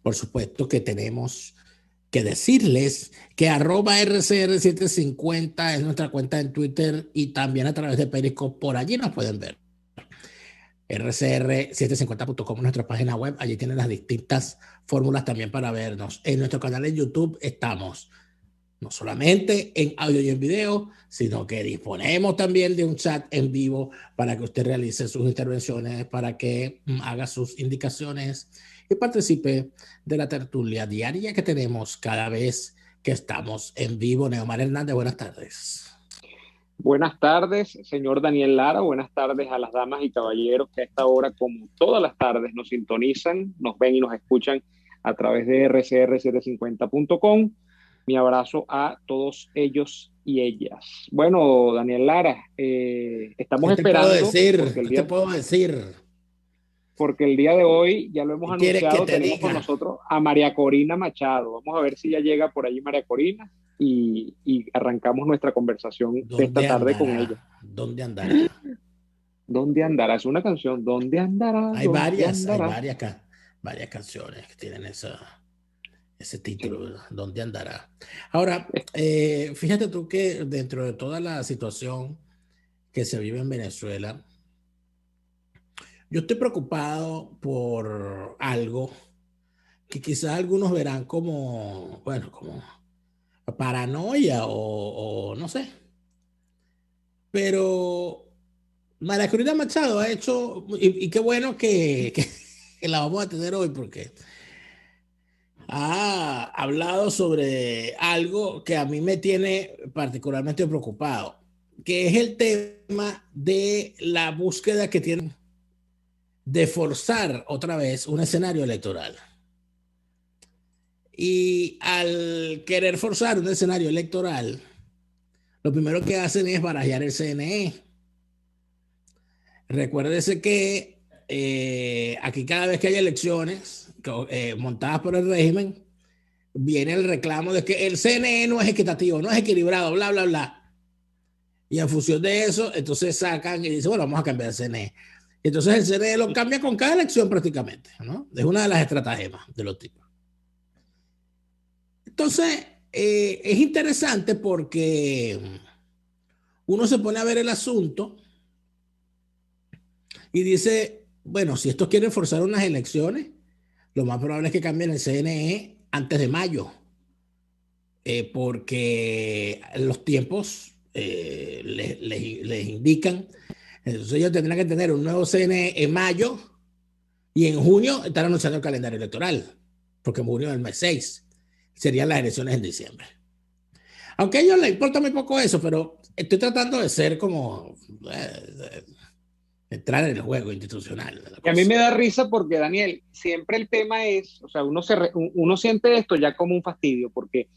por supuesto que tenemos que decirles que @RCR750 es nuestra cuenta en Twitter y también a través de Periscope. Por allí nos pueden ver. rcr750.com es nuestra página web. Allí tienen las distintas fórmulas también para vernos. En nuestro canal de YouTube estamos no solamente en audio y en video, sino que disponemos también de un chat en vivo para que usted realice sus intervenciones, para que haga sus indicaciones y participe de la tertulia diaria que tenemos cada vez que estamos en vivo. Neomar Hernández, buenas tardes. Buenas tardes, señor Daniel Lara. Buenas tardes a las damas y caballeros que a esta hora, como todas las tardes, nos sintonizan, nos ven y nos escuchan a través de rcr750.com. Mi abrazo a todos ellos y ellas. Bueno, Daniel Lara, estamos ¿Qué te puedo esperando decir? ¿Qué te puedo decir? Porque el día de hoy, ya lo hemos ¿Qué quieres que anunciado, te tenemos con diga? nosotros a María Corina Machado. Vamos a ver si ya llega por ahí María Corina y arrancamos nuestra conversación de esta ¿Dónde tarde con andará? ella. ¿Dónde andará? ¿Dónde andará? Es una canción. ¿Dónde andará? Hay ¿Dónde varias, andará? varias canciones que tienen ese título, Sí. ¿verdad? ¿Dónde andará? Ahora, fíjate tú que dentro de toda la situación que se vive en Venezuela, yo estoy preocupado por algo que quizás algunos verán como, bueno, como paranoia o no sé, pero María Corina Machado ha hecho, y qué bueno que la vamos a tener hoy porque ha hablado sobre algo que a mí me tiene particularmente preocupado, que es el tema de la búsqueda que tienen de forzar otra vez un escenario electoral. Y al querer forzar un escenario electoral, lo primero que hacen es barajear el CNE. Recuérdese que aquí cada vez que hay elecciones montadas por el régimen, viene el reclamo de que el CNE no es equitativo, no es equilibrado, bla, bla, bla. Y en función de eso, entonces sacan y dicen, bueno, vamos a cambiar el CNE. Entonces el CNE lo cambia con cada elección prácticamente, ¿no? Es una de las estratagemas de los tipos. Entonces, es interesante porque uno se pone a ver el asunto y dice, bueno, si estos quieren forzar unas elecciones, lo más probable es que cambien el CNE antes de mayo, porque los tiempos les indican. Entonces ellos tendrán que tener un nuevo CNE en mayo y en junio estar anunciando el calendario electoral, porque en junio es el mes 6, serían las elecciones en diciembre. Aunque a ellos les importa muy poco eso, pero estoy tratando de ser como entrar en el juego institucional de la Y a mí cosa. me da risa porque, Daniel, siempre el tema es, o sea, uno siente esto ya como un fastidio, porque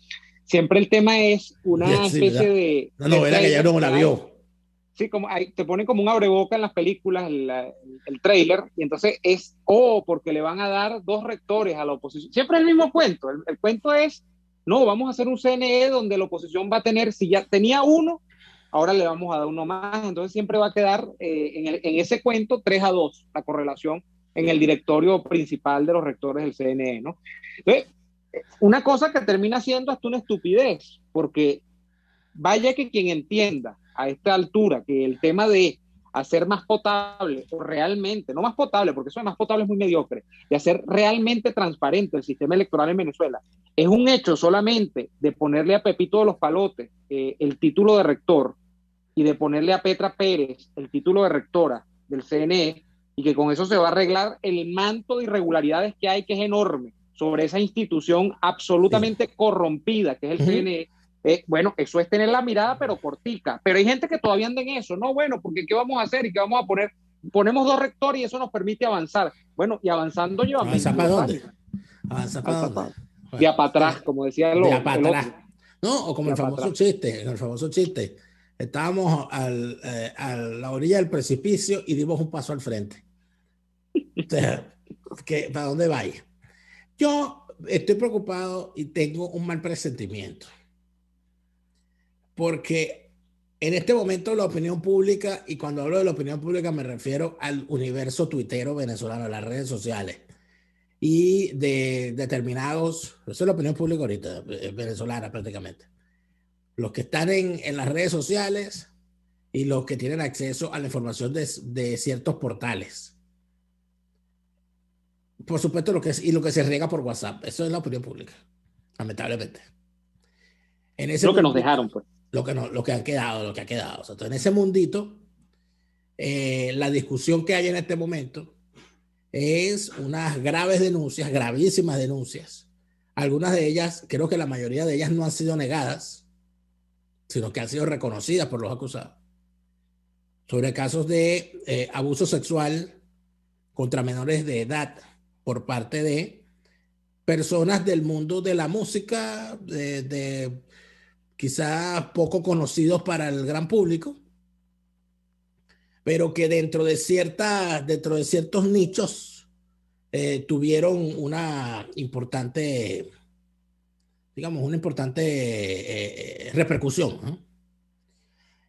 siempre el tema es una Sí, especie ¿verdad? de, Una de novela que ya trailer no que la hay. vio. Sí, como hay, te ponen como un abreboca en las películas, el trailer, y entonces es, porque le van a dar dos rectores a la oposición. Siempre es el mismo cuento. El cuento es, no, vamos a hacer un CNE donde la oposición va a tener, si ya tenía uno, ahora le vamos a dar uno más. Entonces siempre va a quedar en ese cuento 3-2, la correlación en el directorio principal de los rectores del CNE, ¿no? Entonces, una cosa que termina siendo hasta una estupidez, porque vaya que quien entienda a esta altura que el tema de hacer más potable, o realmente, no más potable, porque eso de más potable es muy mediocre, de hacer realmente transparente el sistema electoral en Venezuela, es un hecho solamente de ponerle a Pepito de los Palotes el título de rector y de ponerle a Petra Pérez el título de rectora del CNE, y que con eso se va a arreglar el manto de irregularidades que hay, que es enorme, sobre esa institución Sí. absolutamente corrompida que es el Uh -huh. CNE. Bueno, eso es tener la mirada, pero cortica. Pero hay gente que todavía anda en eso. No, bueno, porque ¿qué vamos a hacer y qué vamos a poner? Ponemos dos rectores y eso nos permite avanzar. Bueno, y avanzando llevan ¿Avanzar para 22 dónde? años. ¿Avanzar para Alza dónde? para de Bueno, a para atrás, como decía de a para el atrás. otro, ¿No? O como de el a para famoso atrás. chiste, en el famoso chiste. Estábamos a la orilla del precipicio y dimos un paso al frente. O sea, ¿para dónde vais? Yo estoy preocupado y tengo un mal presentimiento. Porque en este momento la opinión pública, y cuando hablo de la opinión pública me refiero al universo tuitero venezolano, a las redes sociales, y de determinados, eso es la opinión pública ahorita, venezolana prácticamente, los que están en las redes sociales y los que tienen acceso a la información de ciertos portales. Por supuesto, lo que se riega por WhatsApp, eso es la opinión pública, lamentablemente. En ese lo que nos mundito, dejaron, pues. lo que ha quedado. O sea, entonces, en ese mundito, la discusión que hay en este momento es unas graves denuncias, gravísimas denuncias. Algunas de ellas, creo que la mayoría de ellas no han sido negadas, sino que han sido reconocidas por los acusados, sobre casos de abuso sexual contra menores de edad por parte de personas del mundo de la música, de quizás poco conocidos para el gran público, pero que dentro de ciertos nichos tuvieron una importante, digamos, repercusión, ¿no?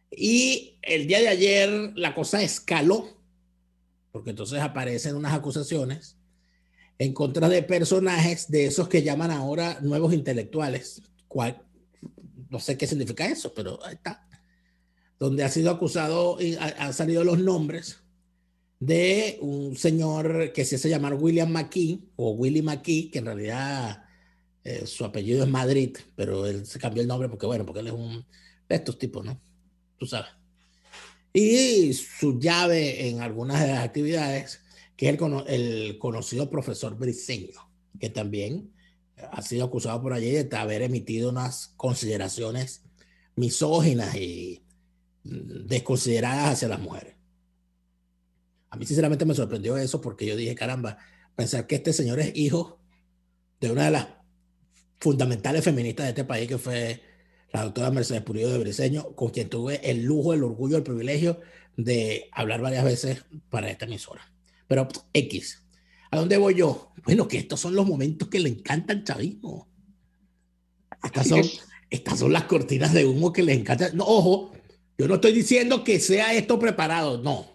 Y el día de ayer la cosa escaló, porque entonces aparecen unas acusaciones en contra de personajes de esos que llaman ahora nuevos intelectuales. No sé qué significa eso, pero ahí está. Donde ha sido acusado y han salido los nombres de un señor que se hace llamar William McKee o Willie McKee, que en realidad su apellido es Madrid, pero él se cambió el nombre porque él es un de estos tipos, ¿no? Tú sabes. Y su llave en algunas de las actividades, que es el conocido profesor Briceño, que también ha sido acusado por allí de haber emitido unas consideraciones misóginas y desconsideradas hacia las mujeres. A mí sinceramente me sorprendió eso porque yo dije, caramba, pensar que este señor es hijo de una de las fundamentales feministas de este país, que fue la doctora Mercedes Pulido de Briceño, con quien tuve el lujo, el orgullo, el privilegio de hablar varias veces para esta emisora. Pero X, ¿a dónde voy yo? Bueno, que estos son los momentos que le encantan al chavismo. Estas son las cortinas de humo que le encantan. No, ojo, yo no estoy diciendo que sea esto preparado, no.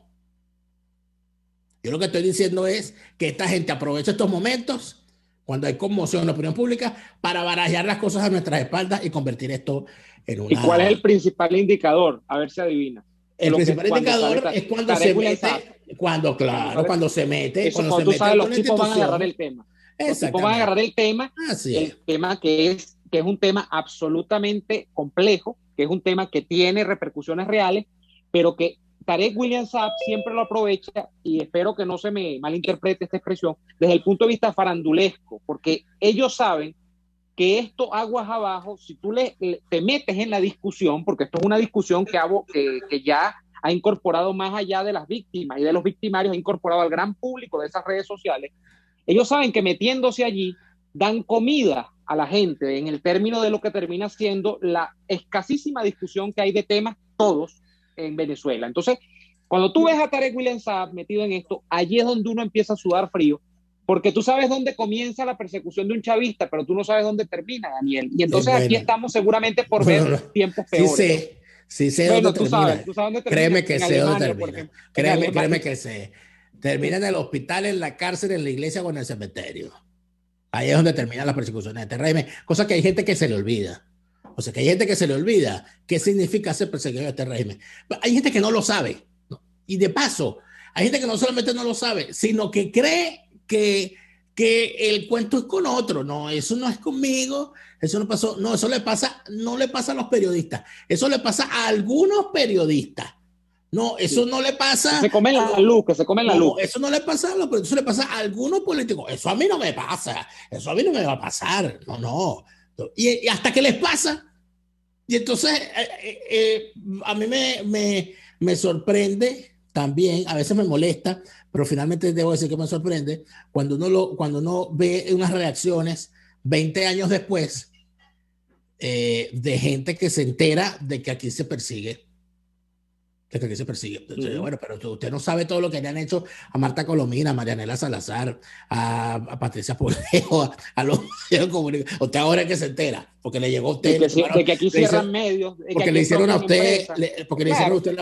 Yo lo que estoy diciendo es que esta gente aprovecha estos momentos cuando hay conmoción en la opinión pública para barajar las cosas a nuestras espaldas y convertir esto en una... ¿Y cuál es el principal indicador? A ver si adivina. El principal indicador es cuando se mete, cuando se mete. Cuando tú sabes, los tipos van a agarrar el tema. Los tipos van a agarrar el tema, tema que es un tema absolutamente complejo, que es un tema que tiene repercusiones reales, pero que Tarek William Saab siempre lo aprovecha, y espero que no se me malinterprete esta expresión, desde el punto de vista farandulesco, porque ellos saben que esto aguas abajo, si tú te metes en la discusión, porque esto es una discusión que ya ha incorporado más allá de las víctimas y de los victimarios, ha incorporado al gran público de esas redes sociales. Ellos saben que metiéndose allí dan comida a la gente en el término de lo que termina siendo la escasísima discusión que hay de temas todos en Venezuela. Entonces, cuando tú ves a Tarek William Saab metido en esto, allí es donde uno empieza a sudar frío, porque tú sabes dónde comienza la persecución de un chavista, pero tú no sabes dónde termina, Daniel. Y entonces aquí estamos seguramente por ver tiempos peores. Sí sé dónde termina. Tú sabes dónde termina. Créeme que sé dónde termina. Créeme que sé. Termina en el hospital, en la cárcel, en la iglesia o en el cementerio. Ahí es donde terminan las persecuciones de este régimen. Cosa que hay gente que se le olvida. O sea, que hay gente que se le olvida qué significa ser perseguido de este régimen. Hay gente que no lo sabe, ¿no? Y de paso, hay gente que no solamente no lo sabe, sino que cree que el cuento es con otro. No, eso no es conmigo, eso no pasó. No, eso no le pasa a los periodistas. Eso le pasa a algunos periodistas. No, eso no le pasa. Que se comen la luz. Eso no le pasa a los periodistas, eso le pasa a algunos políticos. Eso a mí no me pasa. Eso a mí no me va a pasar. No. Y hasta que les pasa. Y entonces a mí me sorprende también, a veces me molesta, pero finalmente debo decir que me sorprende cuando uno ve unas reacciones 20 años después de gente que se entera de que aquí se persigue. Entonces, bueno, pero usted no sabe todo lo que le han hecho a Marta Colomina, a Marianela Salazar, a Patricia Poleo, a los medios comunicados. Usted ahora es que se entera, porque le llegó a usted. De que aquí cierran medios. Porque le hicieron a usted, porque le hicieron a usted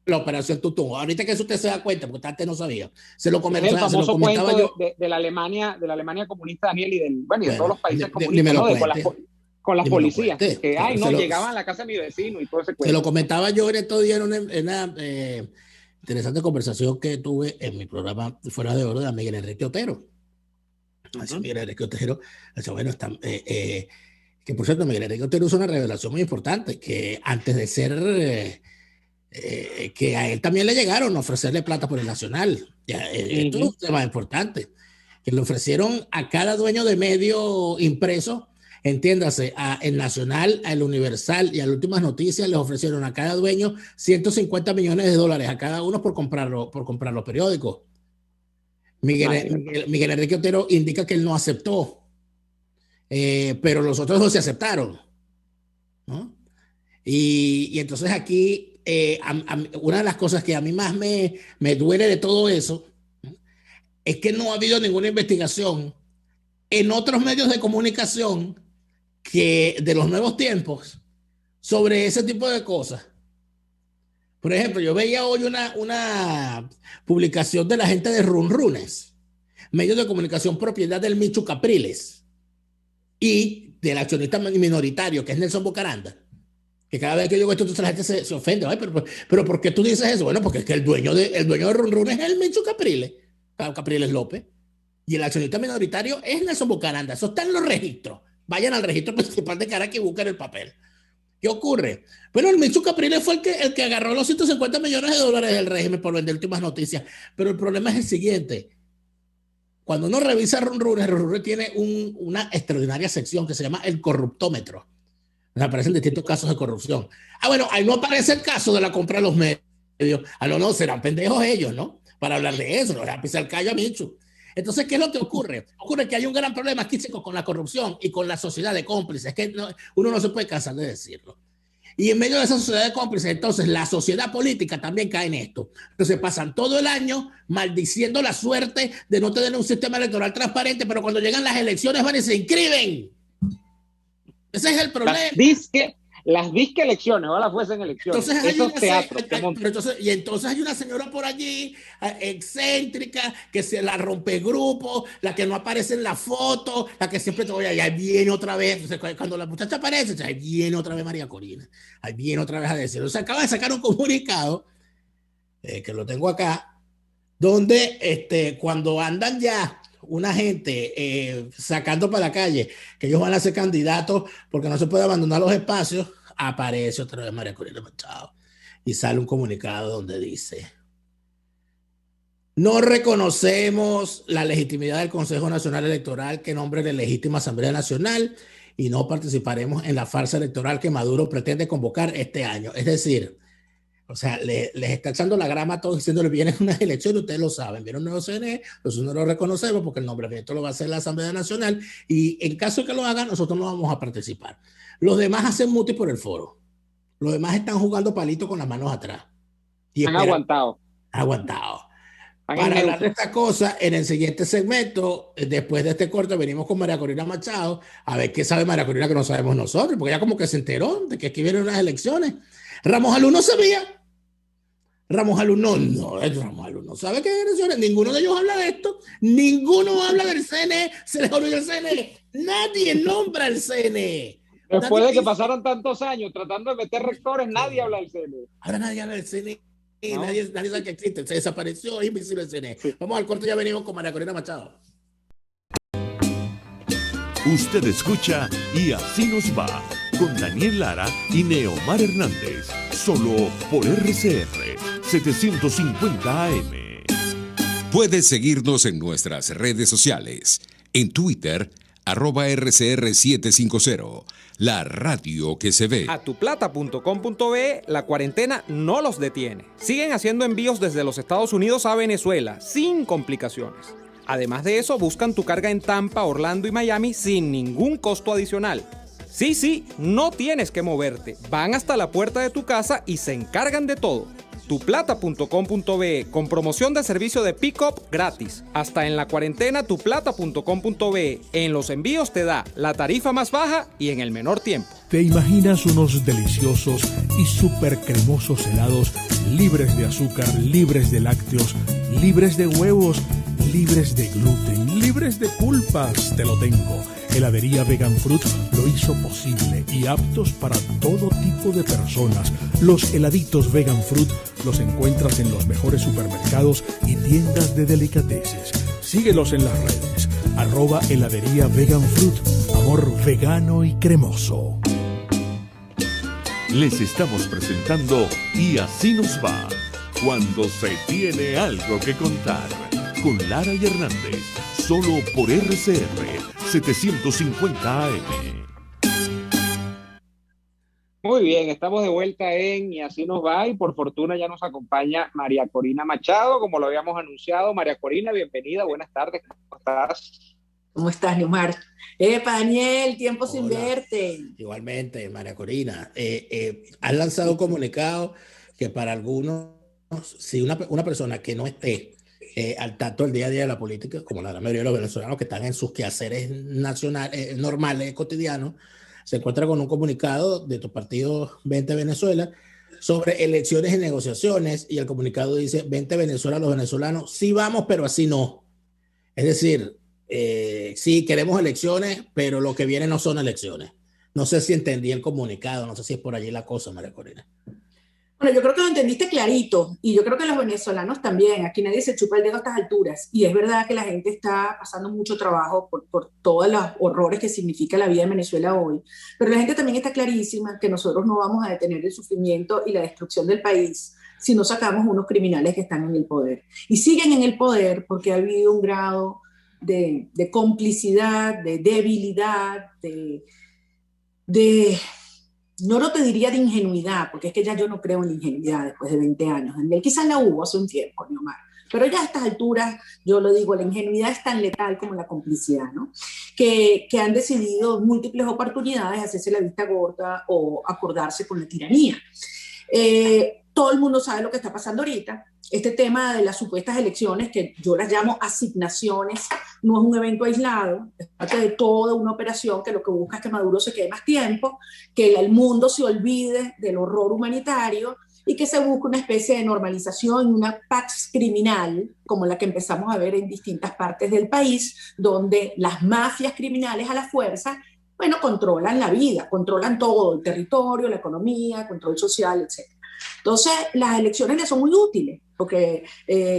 la operación Tutún. Ahorita que eso usted se da cuenta, porque antes no sabía. Se lo Es comentaba, el famoso comentaba cuento yo. de la Alemania comunista, Daniel, y de todos los países Ni me comunistas, lo ¿no? cuente. Con las Ni me lo policías, cuente. que llegaban a la casa de mi vecino y todo ese cuento. Se lo comentaba yo en estos días en una interesante conversación que tuve en mi programa Fuera de Oro de Miguel Enrique Otero. Miguel Enrique Otero, bueno, que por cierto, Miguel Enrique Otero hizo una revelación muy importante, que antes de ser, que a él también le llegaron a ofrecerle plata por el Nacional. Esto es un tema importante, que le ofrecieron a cada dueño de medio impreso, entiéndase, a El Nacional, a El Universal y a las Últimas Noticias, les ofrecieron a cada dueño $150 millones a cada uno por comprar los periódicos. Miguel Enrique Otero indica que él no aceptó, pero los otros dos se aceptaron, ¿no? Y entonces aquí, una de las cosas que a mí más me duele de todo eso es que no ha habido ninguna investigación en otros medios de comunicación que de los nuevos tiempos sobre ese tipo de cosas. Por ejemplo, yo veía hoy una publicación de la gente de Runrunes, medios de comunicación propiedad del Michu Capriles y del accionista minoritario, que es Nelson Bocaranda, que cada vez que yo digo esto, la gente se ofende. Ay, pero ¿por qué tú dices eso? Bueno, porque es que el dueño de Runrunes es el Michu Capriles López, y el accionista minoritario es Nelson Bocaranda. Eso está en los registros. Vayan al registro principal de Caracas y busquen el papel. ¿Qué ocurre? Bueno, el Michu Capriles fue el que agarró los $150 millones del régimen por vender Últimas Noticias. Pero el problema es el siguiente. Cuando uno revisa Runrunes tiene una extraordinaria sección que se llama el corruptómetro. Donde aparecen distintos casos de corrupción. Bueno, ahí no aparece el caso de la compra de los medios. No, serán pendejos ellos, ¿no? Para hablar de eso, no le van a pisar el callo a Michu. Entonces, ¿qué es lo que ocurre? Ocurre que hay un gran problema aquí, chicos, con la corrupción y con la sociedad de cómplices. Es que uno no se puede cansar de decirlo. Y en medio de esa sociedad de cómplices, entonces, la sociedad política también cae en esto. Entonces, pasan todo el año maldiciendo la suerte de no tener un sistema electoral transparente, pero cuando llegan las elecciones van y se inscriben. Ese es el problema. Las disque elecciones, ojalá fuesen elecciones. Entonces esos teatros. Entonces hay una señora por allí, excéntrica, que se la rompe grupo, la que no aparece en la foto, la que siempre te voy a viene otra vez. Entonces, cuando la muchacha aparece, ahí viene otra vez María Corina, ahí viene otra vez a decir. O sea, acaba de sacar un comunicado, que lo tengo acá, donde cuando andan ya una gente sacando para la calle que ellos van a ser candidatos porque no se puede abandonar los espacios, aparece otra vez María Corina Machado y sale un comunicado donde dice: no reconocemos la legitimidad del Consejo Nacional Electoral que nombre de legítima Asamblea Nacional y no participaremos en la farsa electoral que Maduro pretende convocar este año. Es decir, o sea, les está echando la grama a todos diciéndole: vienen unas elecciones, ustedes lo saben, vienen un nuevo CNE, nosotros no lo reconocemos porque el nombramiento lo va a hacer la Asamblea Nacional y en caso de que lo hagan, nosotros no vamos a participar. Los demás hacen mutis por el foro. Los demás están jugando palito con las manos atrás. Y han aguantado. Para hablar de esta cosa, en el siguiente segmento, después de este corte, venimos con María Corina Machado a ver qué sabe María Corina que no sabemos nosotros, porque ella como que se enteró de que aquí vienen unas elecciones. Ramos Alú no sabía. Ramos Alú no sabe qué elecciones. Ninguno de ellos habla de esto. Ninguno habla del CNE. Se les olvidó el CNE. Nadie nombra el CNE. Después de que pasaron tantos años tratando de meter rectores, nadie habla del CNE. Ahora nadie habla del CNE. No. Nadie sabe que existe. Se desapareció. Es invisible el CNE. Sí. Vamos al corte, ya venimos con María Corina Machado. Usted escucha Y Así Nos Va, con Daniel Lara y Neomar Hernández, solo por RCR 750 AM. Puedes seguirnos en nuestras redes sociales, en Twitter, @RCR750, la radio que se ve. Atuplata.com.be, la cuarentena no los detiene. Siguen haciendo envíos desde los Estados Unidos a Venezuela, sin complicaciones. Además de eso, buscan tu carga en Tampa, Orlando y Miami sin ningún costo adicional. Sí, no tienes que moverte. Van hasta la puerta de tu casa y se encargan de todo. Tuplata.com.be, con promoción de servicio de pick-up gratis. Hasta en la cuarentena, tuplata.com.be. En los envíos te da la tarifa más baja y en el menor tiempo. ¿Te imaginas unos deliciosos y súper cremosos helados libres de azúcar, libres de lácteos, libres de huevos, libres de gluten, libres de culpas. Te lo tengo. Heladería Vegan Fruit lo hizo posible y aptos para todo tipo de personas. Los heladitos Vegan Fruit los encuentras en los mejores supermercados y tiendas de delicateces. Síguelos en las redes. @heladería Vegan Fruit. Amor vegano y cremoso. Les estamos presentando Y así nos va, cuando se tiene algo que contar, con Lara y Hernández, solo por RCR 750 AM. Muy bien, estamos de vuelta en Y así nos va, y por fortuna ya nos acompaña María Corina Machado, como lo habíamos anunciado. María Corina, bienvenida, buenas tardes, ¿cómo estás? ¿Cómo estás, Neomar? Daniel, tiempo sin verte. Igualmente, María Corina. Han lanzado un comunicado que para algunos, si una persona que no esté al tanto del día a día de la política, como la gran mayoría de los venezolanos que están en sus quehaceres nacionales, normales, cotidianos, se encuentra con un comunicado de tu partido 20 Venezuela sobre elecciones y negociaciones, y el comunicado dice: 20 Venezuela, los venezolanos, sí vamos, pero así no. Es decir, sí, queremos elecciones, pero lo que viene no son elecciones. No sé si entendí el comunicado, no sé si es por allí la cosa, María Corina. Bueno, yo creo que lo entendiste clarito, y yo creo que los venezolanos también. Aquí nadie se chupa el dedo a estas alturas, y es verdad que la gente está pasando mucho trabajo por todos los horrores que significa la vida en Venezuela hoy, pero la gente también está clarísima que nosotros no vamos a detener el sufrimiento y la destrucción del país si no sacamos unos criminales que están en el poder. Y siguen en el poder porque ha habido un grado de complicidad, de debilidad, no te diría de ingenuidad, porque es que ya yo no creo en la ingenuidad después de 20 años. Quizás la hubo hace un tiempo, Neomar, pero ya a estas alturas, yo lo digo, la ingenuidad es tan letal como la complicidad, ¿no? Que han decidido múltiples oportunidades hacerse la vista gorda o acordarse con la tiranía. Todo el mundo sabe lo que está pasando ahorita. Este tema de las supuestas elecciones, que yo las llamo asignaciones, no es un evento aislado, es parte de toda una operación que lo que busca es que Maduro se quede más tiempo, que el mundo se olvide del horror humanitario y que se busque una especie de normalización, una pax criminal, como la que empezamos a ver en distintas partes del país, donde las mafias criminales a la fuerza, bueno, controlan la vida, controlan todo, el territorio, la economía, control social, etc. Entonces, las elecciones le son muy útiles, porque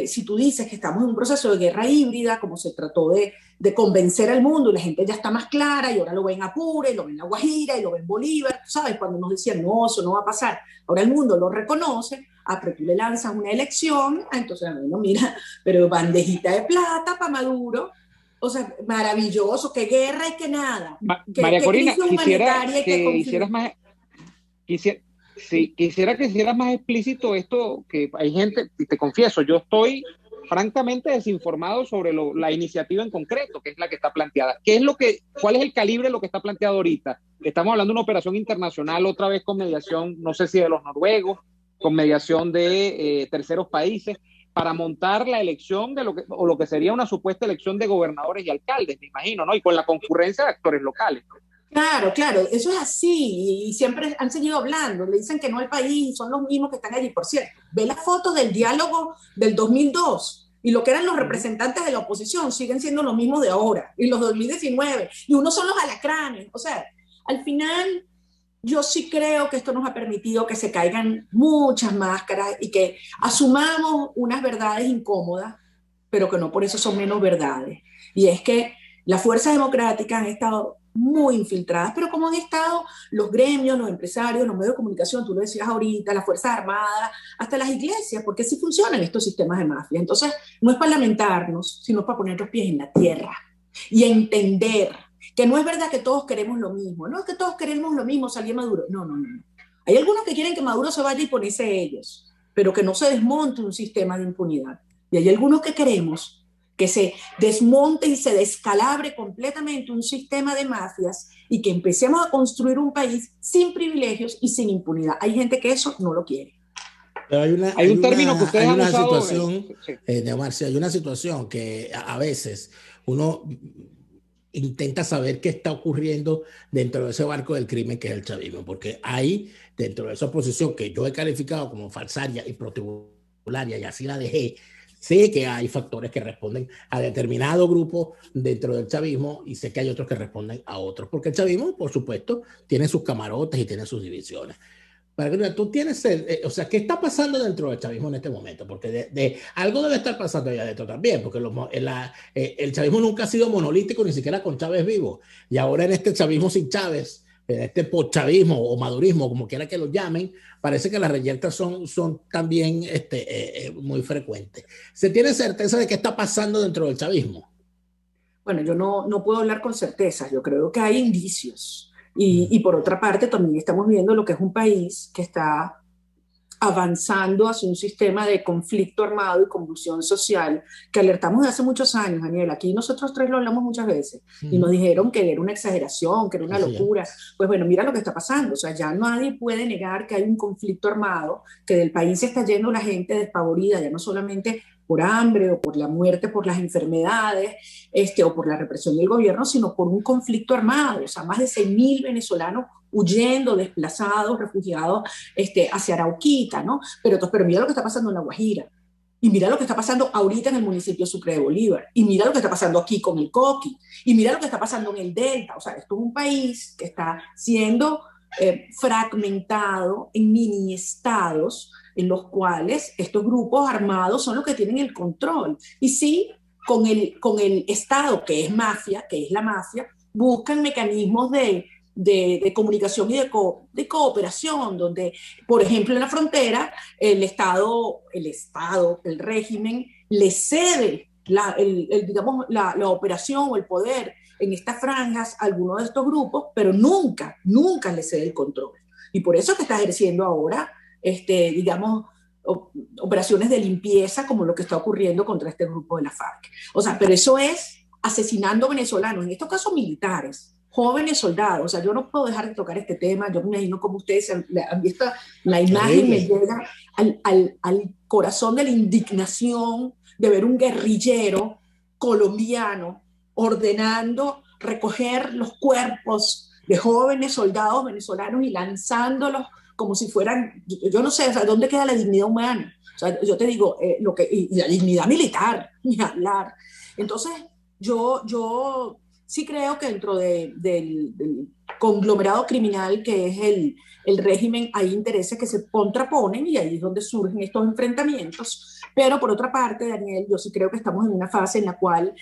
si tú dices que estamos en un proceso de guerra híbrida, como se trató de convencer al mundo, y la gente ya está más clara, y ahora lo ven Apure, y lo ven La Guajira, y lo ven Bolívar, ¿sabes? Cuando nos decían, no, eso no va a pasar, ahora el mundo lo reconoce, pero tú le lanzas una elección, entonces, bueno, mira, pero bandejita de plata para Maduro, o sea, maravilloso, que guerra y que nada. María Corina, quisiera que hicieras más... Sí, quisiera que hicieras más explícito esto, que hay gente, y te confieso, yo estoy francamente desinformado sobre la iniciativa en concreto, que es la que está planteada. ¿Cuál es el calibre de lo que está planteado ahorita? Estamos hablando de una operación internacional, otra vez con mediación, no sé si de los noruegos, con mediación de terceros países, para montar la elección de lo que sería una supuesta elección de gobernadores y alcaldes, me imagino, ¿no? Y con la concurrencia de actores locales. Claro, eso es así, y siempre han seguido hablando, le dicen que no al país, son los mismos que están allí. Por cierto, ve las fotos del diálogo del 2002, y lo que eran los representantes de la oposición siguen siendo los mismos de ahora, y los 2019, y unos son los alacranes. O sea, al final, yo sí creo que esto nos ha permitido que se caigan muchas máscaras y que asumamos unas verdades incómodas, pero que no por eso son menos verdades. Y es que las fuerzas democráticas han estado muy infiltradas, pero como han estado los gremios, los empresarios, los medios de comunicación, tú lo decías ahorita, las Fuerzas Armadas, hasta las iglesias, porque así funcionan estos sistemas de mafia. Entonces, no es para lamentarnos, sino para poner los pies en la tierra y entender que no es verdad que todos queremos lo mismo, no es que todos queremos lo mismo, salir Maduro, no. Hay algunos que quieren que Maduro se vaya y ponerse ellos, pero que no se desmonte un sistema de impunidad. Y hay algunos que queremos que se desmonte y se descalabre completamente un sistema de mafias y que empecemos a construir un país sin privilegios y sin impunidad. Hay gente que eso no lo quiere. Pero hay un término que ustedes han usado. Situación, Neomar, hay una situación que a veces uno intenta saber qué está ocurriendo dentro de ese barco del crimen que es el chavismo, porque hay dentro de esa oposición que yo he calificado como falsaria y protocolaria, y así la dejé. Sé que hay factores que responden a determinado grupo dentro del chavismo y sé que hay otros que responden a otros, porque el chavismo, por supuesto, tiene sus camarotes y tiene sus divisiones. Para tú tienes, o sea, ¿qué está pasando dentro del chavismo en este momento? Porque algo debe estar pasando allá adentro también, porque el chavismo nunca ha sido monolítico, ni siquiera con Chávez vivo. Y ahora en este chavismo sin Chávez, en este postchavismo o madurismo, como quiera que lo llamen, parece que las reyertas son también muy frecuentes. ¿Se tiene certeza de qué está pasando dentro del chavismo? Bueno, yo no puedo hablar con certeza, yo creo que hay indicios. Y por otra parte, también estamos viendo lo que es un país que está avanzando hacia un sistema de conflicto armado y convulsión social que alertamos de hace muchos años, Daniel. Aquí nosotros tres lo hablamos muchas veces y nos dijeron que era una exageración, que era una locura. Pues bueno, mira lo que está pasando. O sea, ya nadie puede negar que hay un conflicto armado, que del país se está yendo la gente despavorida, ya no solamente por hambre o por la muerte, por las enfermedades, o por la represión del gobierno, sino por un conflicto armado. O sea, más de 6.000 venezolanos huyendo, desplazados, refugiados hacia Arauquita, ¿no? Pero mira lo que está pasando en La Guajira, y mira lo que está pasando ahorita en el municipio de Sucre de Bolívar, y mira lo que está pasando aquí con el Coqui, y mira lo que está pasando en el Delta. O sea, esto es un país que está siendo fragmentado en mini estados en los cuales estos grupos armados son los que tienen el control. Y sí, con el Estado, que es mafia, que es la mafia, buscan mecanismos de comunicación y de cooperación, donde, por ejemplo, en la frontera, el régimen, le cede digamos, la operación o el poder en estas franjas a alguno de estos grupos, pero nunca le cede el control. Y por eso es que está ejerciendo ahora, digamos, operaciones de limpieza, como lo que está ocurriendo contra este grupo de la FARC. O sea, pero eso es asesinando venezolanos, en estos casos militares, jóvenes soldados. O sea, yo no puedo dejar de tocar este tema. Yo me imagino como ustedes han visto la imagen, me llega al corazón de la indignación de ver un guerrillero colombiano ordenando recoger los cuerpos de jóvenes soldados venezolanos y lanzándolos como si fueran, yo no sé, o sea, ¿dónde queda la dignidad humana? O sea, yo te digo, y la dignidad militar, ni hablar. Entonces, yo sí creo que dentro del conglomerado criminal que es el régimen, hay intereses que se contraponen y ahí es donde surgen estos enfrentamientos. Pero por otra parte, Daniel, yo sí creo que estamos en una fase en la cual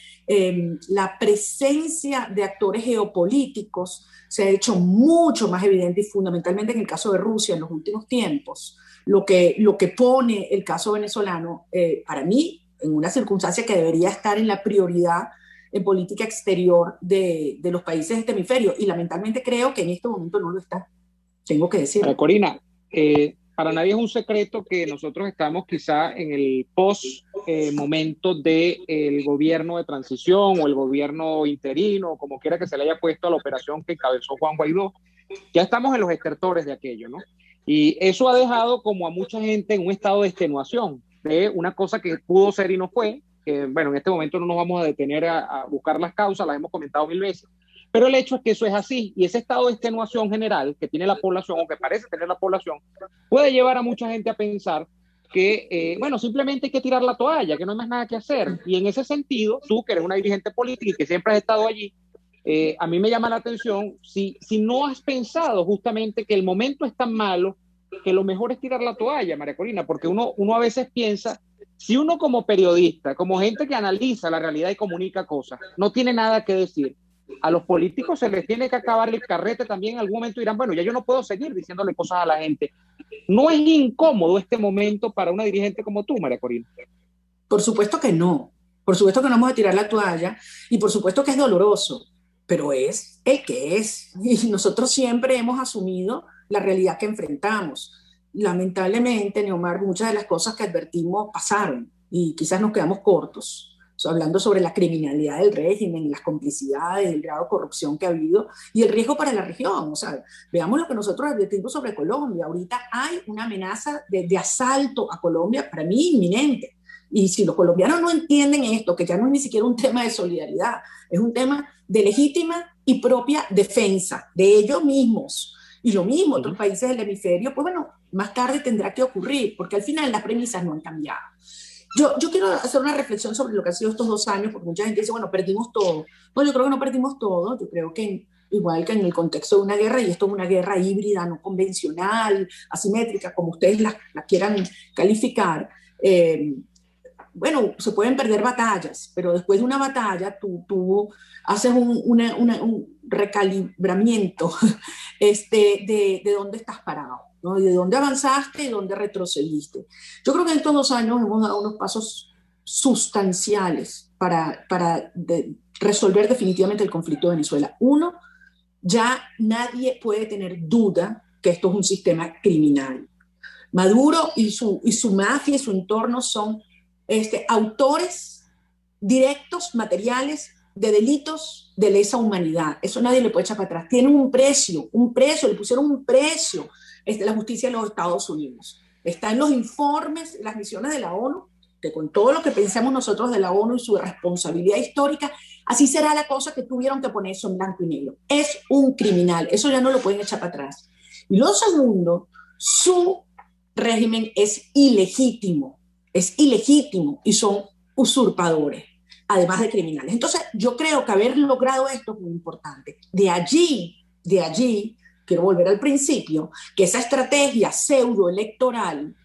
la presencia de actores geopolíticos se ha hecho mucho más evidente, y fundamentalmente en el caso de Rusia en los últimos tiempos. Lo que pone el caso venezolano, para mí, en una circunstancia que debería estar en la prioridad en política exterior de los países de este hemisferio, y lamentablemente creo que en este momento no lo está. Tengo que decir. Corina, para nadie es un secreto que nosotros estamos quizá en el momento del gobierno de transición o el gobierno interino, como quiera que se le haya puesto a la operación que encabezó Juan Guaidó. Ya estamos en los estertores de aquello, ¿no? Y eso ha dejado como a mucha gente en un estado de extenuación de una cosa que pudo ser y no fue, que bueno, en este momento no nos vamos a detener a buscar las causas, las hemos comentado 1000 veces, pero el hecho es que eso es así, y ese estado de extenuación general que tiene la población, o que parece tener la población, puede llevar a mucha gente a pensar que, bueno, simplemente hay que tirar la toalla, que no hay más nada que hacer. Y en ese sentido, tú que eres una dirigente política y que siempre has estado allí, a mí me llama la atención si no has pensado justamente que el momento es tan malo que lo mejor es tirar la toalla, María Corina, porque uno a veces piensa, si uno como periodista, como gente que analiza la realidad y comunica cosas, no tiene nada que decir, a los políticos se les tiene que acabar el carrete también. En algún momento dirán, bueno, ya yo no puedo seguir diciéndole cosas a la gente. ¿No es incómodo este momento para una dirigente como tú, María Corina? Por supuesto que no. Por supuesto que no vamos a tirar la toalla, y por supuesto que es doloroso, pero es el que es. Y nosotros siempre hemos asumido la realidad que enfrentamos. Lamentablemente, Neomar, muchas de las cosas que advertimos pasaron y quizás nos quedamos cortos. O sea, hablando sobre la criminalidad del régimen, las complicidades, el grado de corrupción que ha habido y el riesgo para la región. O sea, veamos lo que nosotros advertimos sobre Colombia. Ahorita hay una amenaza de asalto a Colombia, para mí inminente. Y si los colombianos no entienden esto, que ya no es ni siquiera un tema de solidaridad, es un tema de legítima y propia defensa de ellos mismos. Y lo mismo, otros países del hemisferio, pues bueno, más tarde tendrá que ocurrir, porque al final las premisas no han cambiado. Yo quiero hacer una reflexión sobre lo que han sido estos 2 años, porque mucha gente dice, bueno, perdimos todo. No, yo creo que no perdimos todo. Yo creo que igual que en el contexto de una guerra, y esto es una guerra híbrida, no convencional, asimétrica, como ustedes la quieran calificar, bueno, se pueden perder batallas, pero después de una batalla tú haces un recalibramiento de dónde estás parado, ¿no? Y de dónde avanzaste y dónde retrocediste. Yo creo que en estos 2 años hemos dado unos pasos sustanciales para resolver definitivamente el conflicto de Venezuela. Uno, ya nadie puede tener duda que esto es un sistema criminal. Maduro y su mafia y su entorno son autores directos, materiales de delitos de lesa humanidad. Eso nadie le puede echar para atrás. Tienen un precio, le pusieron un precio la justicia de los Estados Unidos. Está en los informes, las misiones de la ONU, que con todo lo que pensamos nosotros de la ONU y su responsabilidad histórica, así será la cosa que tuvieron que poner eso en blanco y negro. Es un criminal, eso ya no lo pueden echar para atrás. Y lo segundo, su régimen es ilegítimo y son usurpadores, además de criminales. Entonces, yo creo que haber logrado esto es muy importante. De allí, quiero volver al principio, que esa estrategia pseudoelectoral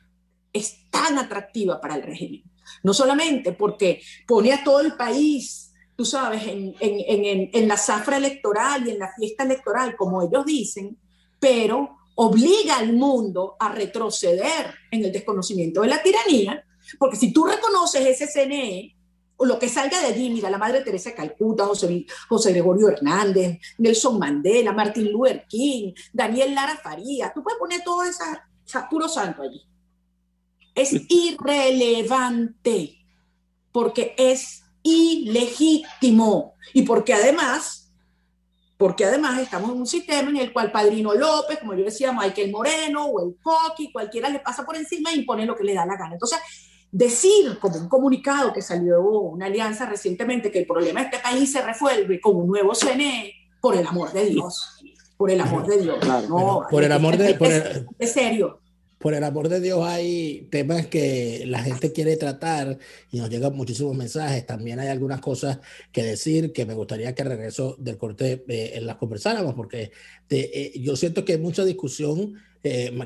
es tan atractiva para el régimen. No solamente porque pone a todo el país, tú sabes, en la zafra electoral y en la fiesta electoral, como ellos dicen, pero obliga al mundo a retroceder en el desconocimiento de la tiranía, porque si tú reconoces ese CNE, o lo que salga de allí, mira, la Madre Teresa de Calcuta, José Gregorio Hernández, Nelson Mandela, Martin Luther King, Daniel Lara Farías, tú puedes poner todo ese puro santo allí. Es irrelevante, porque es ilegítimo, y porque además estamos en un sistema en el cual Padrino López, como yo decía, Michael Moreno o el Coqui, cualquiera le pasa por encima e impone lo que le da la gana. Entonces, decir como un comunicado que salió una alianza recientemente que el problema de este país se resuelve con un nuevo CNE, por el amor de Dios, Claro, no, por el amor de es serio. Por el amor de Dios, hay temas que la gente quiere tratar y nos llegan muchísimos mensajes. También hay algunas cosas que decir que me gustaría que al regreso del corte las conversáramos, porque yo siento que hay mucha discusión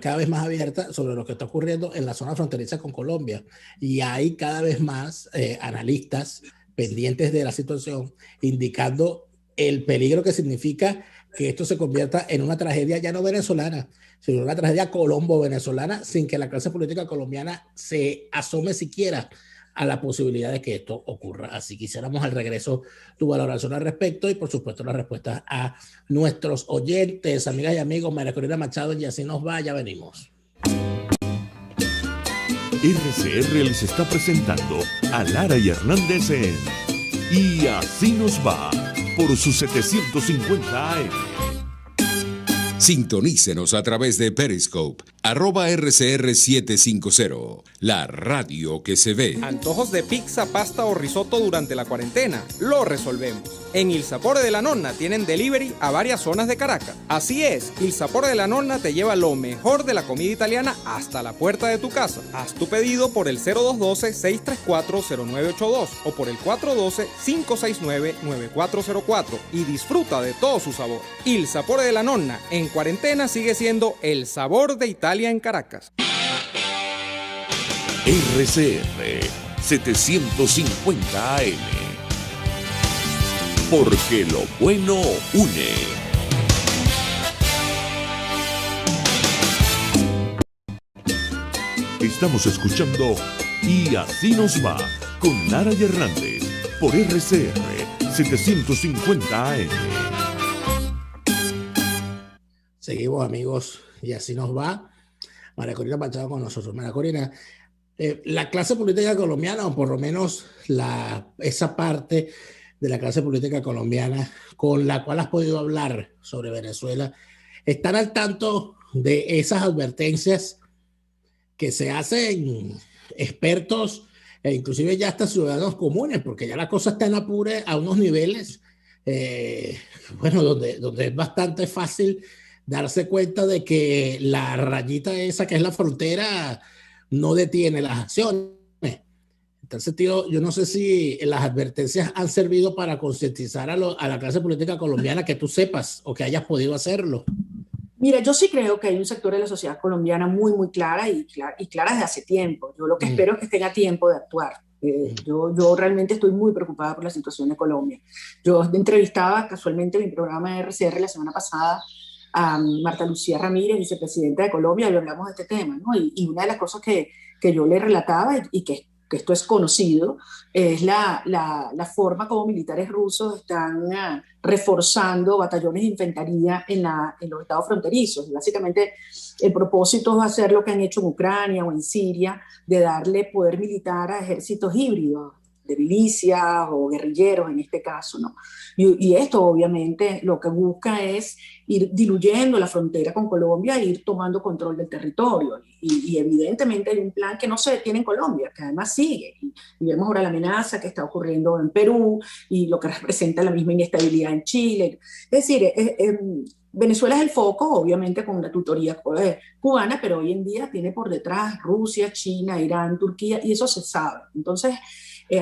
cada vez más abierta sobre lo que está ocurriendo en la zona fronteriza con Colombia. Y hay cada vez más analistas pendientes de la situación, indicando el peligro que significa que esto se convierta en una tragedia ya no venezolana, sino una tragedia colombo-venezolana, sin que la clase política colombiana se asome siquiera a la posibilidad de que esto ocurra. Así quisiéramos al regreso tu valoración al respecto y por supuesto la respuesta a nuestros oyentes, amigas y amigos. María Corina Machado, y así nos va, ya venimos. RCR les está presentando a Lara y Hernández en Y Así Nos Va por su 750 AM. Sintonícenos a través de Periscope, @RCR750, la radio que se ve. ¿Antojos de pizza, pasta o risotto durante la cuarentena? Lo resolvemos. En Il Sapore de la Nonna tienen delivery a varias zonas de Caracas. Así es, Il Sapore de la Nonna te lleva lo mejor de la comida italiana hasta la puerta de tu casa. Haz tu pedido por el 0212-634-0982 o por el 412-569-9404 y disfruta de todo su sabor. Il Sapore de la Nonna, en cuarentena sigue siendo el sabor de Italia en Caracas. RCR 750 AM. Porque lo bueno une. Estamos escuchando Y Así Nos Va con Lara y Hernández por RCR 750 AM. Seguimos, amigos, y así nos va. María Corina Machado con nosotros. María Corina, la clase política colombiana, o por lo menos esa parte de la clase política colombiana con la cual has podido hablar sobre Venezuela, ¿están al tanto de esas advertencias que se hacen expertos e inclusive ya hasta ciudadanos comunes, porque ya la cosa está en apure a unos niveles, bueno, donde es bastante fácil darse cuenta de que la rayita esa que es la frontera no detiene las acciones. En tal sentido, yo no sé si las advertencias han servido para concientizar a la clase política colombiana, que tú sepas o que hayas podido hacerlo. Mira, yo sí creo que hay un sector de la sociedad colombiana muy, muy clara y clara desde hace tiempo. Yo lo que espero es que estén a tiempo de actuar. Yo realmente estoy muy preocupada por la situación de Colombia. Yo entrevistaba casualmente en mi programa de RCR la semana pasada a Marta Lucía Ramírez, vicepresidenta de Colombia, y hablamos de este tema, ¿no? Y una de las cosas que yo le relataba y que esto es conocido, es la forma como militares rusos están reforzando batallones de infantería en los estados fronterizos. Y básicamente el propósito es hacer lo que han hecho en Ucrania o en Siria, de darle poder militar a ejércitos híbridos, de milicias o guerrilleros en este caso, ¿no? Y esto obviamente lo que busca es ir diluyendo la frontera con Colombia e ir tomando control del territorio. Y evidentemente hay un plan que no se detiene en Colombia, que además sigue. Y vemos ahora la amenaza que está ocurriendo en Perú y lo que representa la misma inestabilidad en Chile. Es decir, Venezuela es el foco, obviamente con la tutoría cubana, pero hoy en día tiene por detrás Rusia, China, Irán, Turquía, y eso se sabe. Entonces,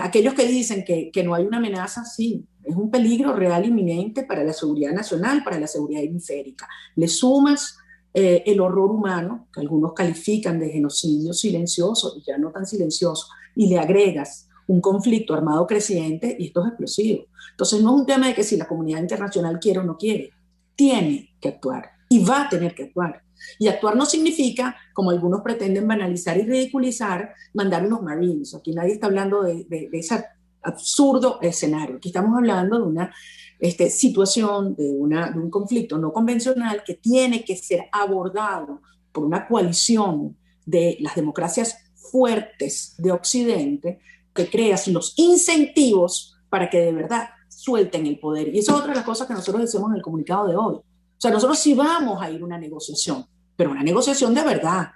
aquellos que dicen que no hay una amenaza, sí, es un peligro real inminente para la seguridad nacional, para la seguridad hemisférica. Le sumas el horror humano, que algunos califican de genocidio silencioso y ya no tan silencioso, y le agregas un conflicto armado creciente y esto es explosivo. Entonces no es un tema de que si la comunidad internacional quiere o no quiere, tiene que actuar y va a tener que actuar. Y actuar no significa, como algunos pretenden banalizar y ridiculizar, mandar unos Marines. Aquí nadie está hablando de ese absurdo escenario. Aquí estamos hablando de una situación, de un conflicto no convencional que tiene que ser abordado por una coalición de las democracias fuertes de Occidente, que creas los incentivos para que de verdad suelten el poder. Y eso es otra de las cosas que nosotros decimos en el comunicado de hoy. O sea, nosotros sí vamos a ir a una negociación, pero una negociación de verdad,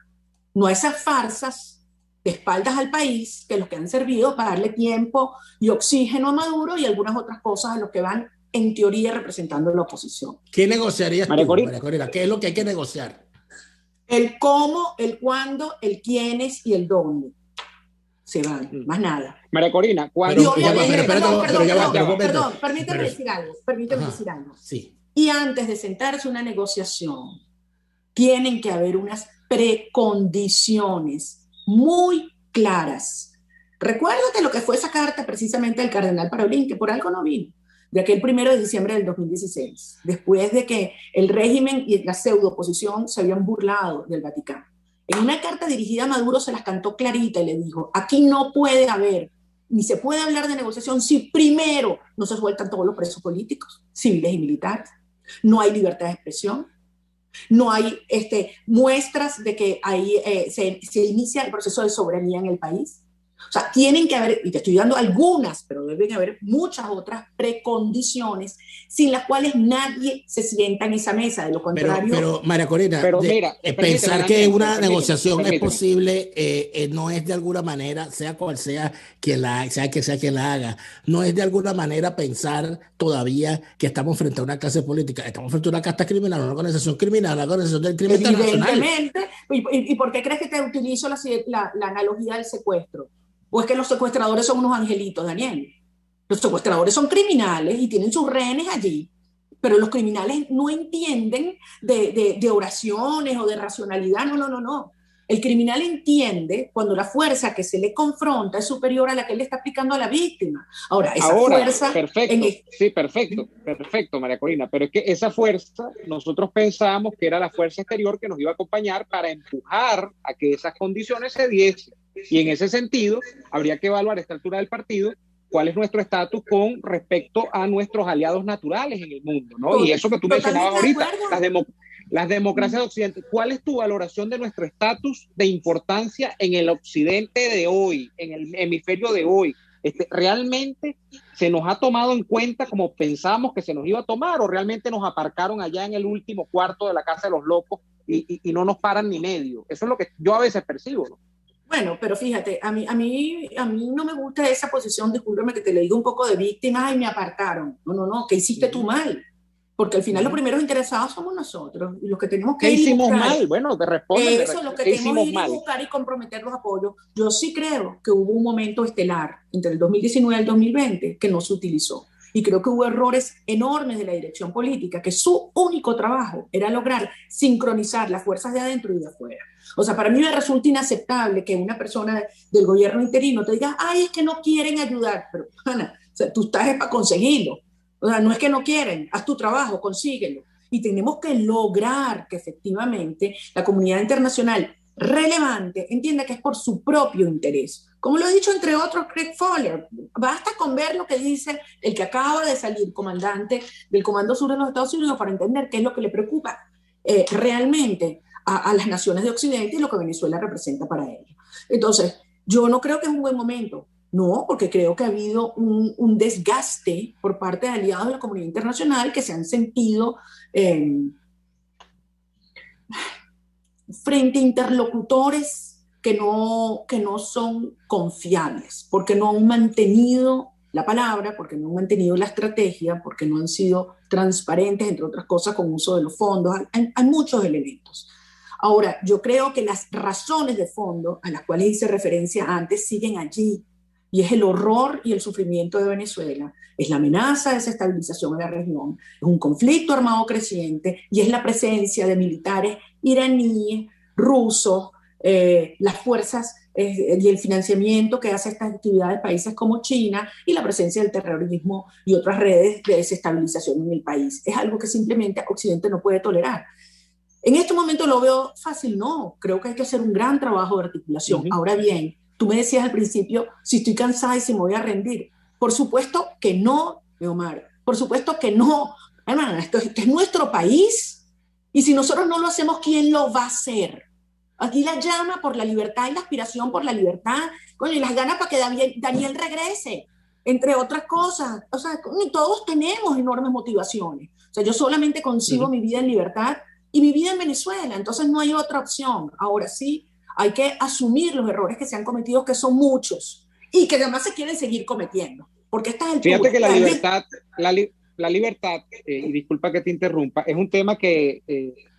no esas farsas de espaldas al país que los que han servido para darle tiempo y oxígeno a Maduro y algunas otras cosas a los que van en teoría representando la oposición. ¿Qué negociarías tú, María Corina? ¿Qué es lo que hay que negociar? El cómo, el cuándo, el quiénes y el dónde. Se van, más nada. María Corina, perdón, permíteme decir algo. Sí. Y antes de sentarse una negociación, tienen que haber unas precondiciones muy claras. Recuérdate lo que fue esa carta precisamente del cardenal Parolin, que por algo no vino, de aquel 1 de diciembre del 2016, después de que el régimen y la pseudo-oposición se habían burlado del Vaticano. En una carta dirigida a Maduro se las cantó clarita y le dijo, aquí no puede haber, ni se puede hablar de negociación si primero no se sueltan todos los presos políticos, civiles y militares. No hay libertad de expresión, no hay muestras de que ahí se inicia el proceso de soberanía en el país. O sea, tienen que haber, y te estoy dando algunas, pero deben haber muchas otras precondiciones sin las cuales nadie se sienta en esa mesa. De lo contrario. Pero María Corina, pensar que una negociación es posible no es de alguna manera, sea cual sea quien la haga, no es de alguna manera pensar todavía que estamos frente a una clase política. Estamos frente a una casta criminal, una organización criminal, una organización del crimen internacional. Evidentemente. ¿Y por qué crees que te utilizo la analogía del secuestro? ¿O es que los secuestradores son unos angelitos, Daniel? Los secuestradores son criminales y tienen sus rehenes allí, pero los criminales no entienden de oraciones o de racionalidad, no. El criminal entiende cuando la fuerza que se le confronta es superior a la que él le está aplicando a la víctima. Ahora, fuerza... Perfecto, María Corina, pero es que esa fuerza nosotros pensábamos que era la fuerza exterior que nos iba a acompañar para empujar a que esas condiciones se diesen. Y en ese sentido, habría que evaluar a esta altura del partido cuál es nuestro estatus con respecto a nuestros aliados naturales en el mundo, ¿no? Y eso que tú mencionabas ahorita, las democracias de Occidente. ¿Cuál es tu valoración de nuestro estatus de importancia en el Occidente de hoy, en el hemisferio de hoy? ¿Realmente se nos ha tomado en cuenta como pensábamos que se nos iba a tomar o realmente nos aparcaron allá en el último cuarto de la casa de los locos y no nos paran ni medio? Eso es lo que yo a veces percibo, ¿no? Bueno, pero fíjate, a mí no me gusta esa posición, discúlpame que te le digo un poco de víctima, ay, me apartaron. No, ¿qué hiciste tú mal? Porque al final los primeros interesados somos nosotros, y los que tenemos que ¿Qué ir y hicimos buscar, mal? Bueno, te responden. eso, los que ¿Qué tenemos que hicimos ir y mal? buscar y comprometer los apoyos. Yo sí creo que hubo un momento estelar entre el 2019 y el 2020 que no se utilizó. Y creo que hubo errores enormes de la dirección política, que su único trabajo era lograr sincronizar las fuerzas de adentro y de afuera. O sea, para mí me resulta inaceptable que una persona del gobierno interino te diga, ay, es que no quieren ayudar. Pero, Ana, o sea, tú estás para conseguirlo. O sea, no es que no quieren, haz tu trabajo, consíguelo. Y tenemos que lograr que efectivamente la comunidad internacional relevante entienda que es por su propio interés. Como lo he dicho entre otros Craig Fowler, basta con ver lo que dice el que acaba de salir comandante del Comando Sur de los Estados Unidos para entender qué es lo que le preocupa realmente a las naciones de Occidente y lo que Venezuela representa para ellos. Entonces, yo no creo que es un buen momento. No, porque creo que ha habido un desgaste por parte de aliados de la comunidad internacional que se han sentido frente a interlocutores que no son confiables, porque no han mantenido la palabra, porque no han mantenido la estrategia, porque no han sido transparentes, entre otras cosas, con uso de los fondos. Hay muchos elementos. Ahora, yo creo que las razones de fondo a las cuales hice referencia antes siguen allí, y es el horror y el sufrimiento de Venezuela, es la amenaza de desestabilización en la región, es un conflicto armado creciente y es la presencia de militares iraníes, rusos, las fuerzas y el financiamiento que hace estas actividades países como China y la presencia del terrorismo y otras redes de desestabilización en el país. Es algo que simplemente Occidente no puede tolerar. En este momento lo veo fácil, no, creo que hay que hacer un gran trabajo de articulación. Ahora bien, tú me decías al principio, si estoy cansada y si me voy a rendir. Por supuesto que no, Omar. Por supuesto que no. Hermana, esto es nuestro país. Y si nosotros no lo hacemos, ¿quién lo va a hacer? Aquí la llama por la libertad y la aspiración por la libertad. Coño, y las ganas para que Daniel regrese, entre otras cosas. O sea, todos tenemos enormes motivaciones. O sea, yo solamente concibo mi vida en libertad y mi vida en Venezuela. Entonces no hay otra opción. Ahora sí, hay que asumir los errores que se han cometido, que son muchos, y que además se quieren seguir cometiendo. Porque esta es el Fíjate que la libertad, y disculpa que te interrumpa, es un tema que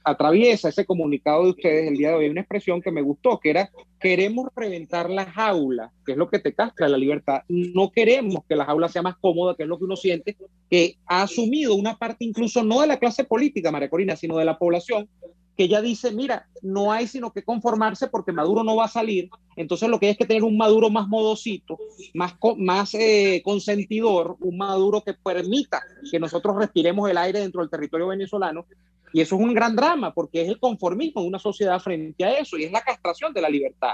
atraviesa ese comunicado de ustedes el día de hoy. Hay una expresión que me gustó, que era, queremos reventar la jaula, que es lo que te castra la libertad. No queremos que la jaula sea más cómoda, que es lo que uno siente, que ha asumido una parte incluso no de la clase política, María Corina, sino de la población, que ya dice, mira, no hay sino que conformarse porque Maduro no va a salir, entonces lo que hay es que tener un Maduro más modosito, más consentidor, un Maduro que permita que nosotros respiremos el aire dentro del territorio venezolano, y eso es un gran drama, porque es el conformismo de una sociedad frente a eso, y es la castración de la libertad.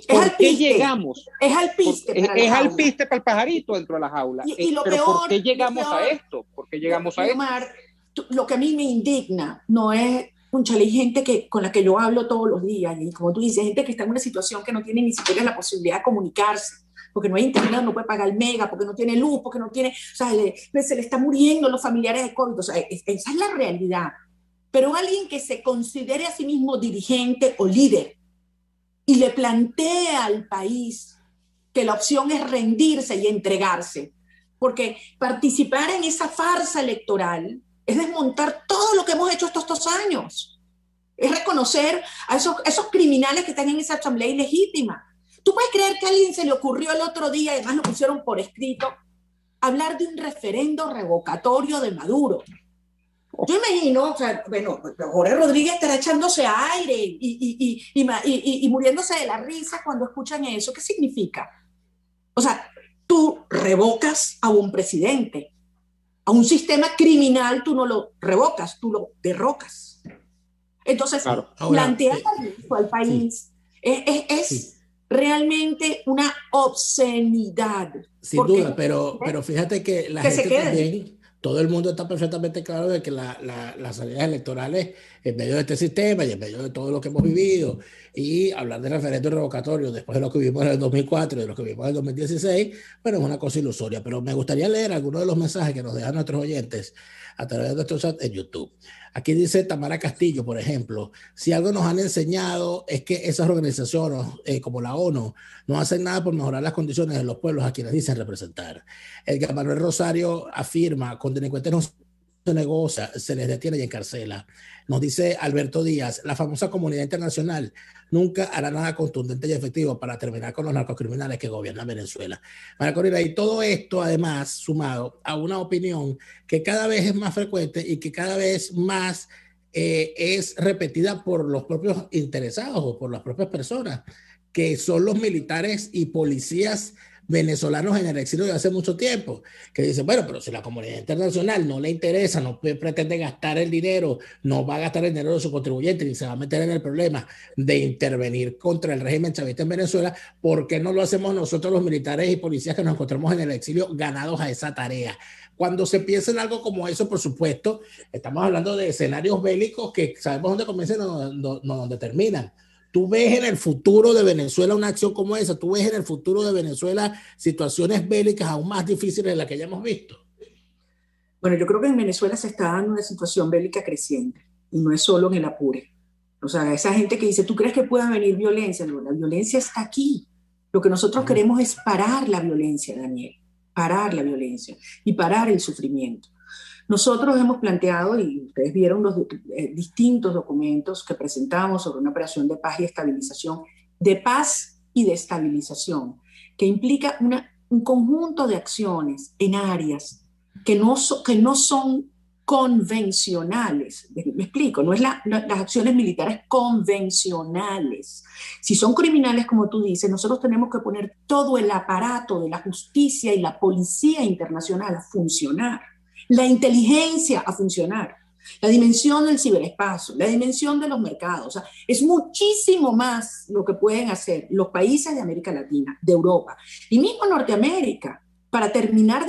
¿Por qué llegamos? Es alpiste. Es alpiste para el pajarito dentro de la jaula. Pero ¿por qué llegamos a esto? ¿Por qué llegamos a esto? Lo que a mí me indigna no es hay gente con la que yo hablo todos los días, y como tú dices, gente que está en una situación que no tiene ni siquiera la posibilidad de comunicarse, porque no hay internet, no puede pagar el mega, porque no tiene luz, porque no tiene, o sea, se le está muriendo los familiares de COVID, o sea, esa es la realidad. Pero alguien que se considere a sí mismo dirigente o líder y le plantea al país que la opción es rendirse y entregarse, porque participar en esa farsa electoral es desmontar todo lo que hemos hecho estos 2 años. Es reconocer a esos criminales que están en esa asamblea ilegítima. ¿Tú puedes creer que a alguien se le ocurrió el otro día, y además lo pusieron por escrito, hablar de un referendo revocatorio de Maduro? Yo imagino, o sea, bueno, Jorge Rodríguez estará echándose aire y muriéndose de la risa cuando escuchan eso. ¿Qué significa? O sea, tú revocas a un presidente. A un sistema criminal tú no lo revocas, tú lo derrocas. Entonces, claro. Plantear eso al país es realmente una obscenidad. Sin duda, pero fíjate que la gente también todo el mundo está perfectamente claro de que las salidas electorales, en medio de este sistema y en medio de todo lo que hemos vivido, y hablar de referéndum revocatorio después de lo que vivimos en el 2004 y de lo que vivimos en el 2016, bueno, es una cosa ilusoria. Pero me gustaría leer algunos de los mensajes que nos dejan nuestros oyentes a través de nuestro chat en YouTube. Aquí dice Tamara Castillo, por ejemplo, si algo nos han enseñado es que esas organizaciones como la ONU no hacen nada por mejorar las condiciones de los pueblos a quienes dicen representar. Edgar Manuel Rosario afirma, con delincuentes no se negocia, se les detiene y encarcela. Nos dice Alberto Díaz, la famosa comunidad internacional nunca hará nada contundente y efectivo para terminar con los narcocriminales que gobiernan Venezuela. María Corina, y todo esto además sumado a una opinión que cada vez es más frecuente y que cada vez más es repetida por los propios interesados o por las propias personas, que son los militares y policías venezolanos en el exilio de hace mucho tiempo, que dicen, bueno, pero si la comunidad internacional no le interesa, no pretende gastar el dinero, no va a gastar el dinero de su contribuyente ni se va a meter en el problema de intervenir contra el régimen chavista en Venezuela, ¿por qué no lo hacemos nosotros los militares y policías que nos encontramos en el exilio ganados a esa tarea? Cuando se piensa en algo como eso, por supuesto, estamos hablando de escenarios bélicos que sabemos dónde comienzan y no dónde terminan. ¿Tú ves en el futuro de Venezuela una acción como esa? ¿Tú ves en el futuro de Venezuela situaciones bélicas aún más difíciles de las que ya hemos visto? Bueno, yo creo que en Venezuela se está dando una situación bélica creciente, y no es solo en el Apure. O sea, esa gente que dice, ¿tú crees que pueda venir violencia? No, la violencia está aquí. Lo que nosotros queremos es parar la violencia, Daniel, parar la violencia y parar el sufrimiento. Nosotros hemos planteado, y ustedes vieron los distintos documentos que presentamos sobre una operación de paz y estabilización, de paz y de estabilización, que implica un conjunto de acciones en áreas que no son convencionales. Me explico, no es las acciones militares convencionales. Si son criminales, como tú dices, nosotros tenemos que poner todo el aparato de la justicia y la policía internacional a funcionar. La inteligencia a funcionar, la dimensión del ciberespacio, la dimensión de los mercados. O sea, es muchísimo más lo que pueden hacer los países de América Latina, de Europa y mismo Norteamérica para terminar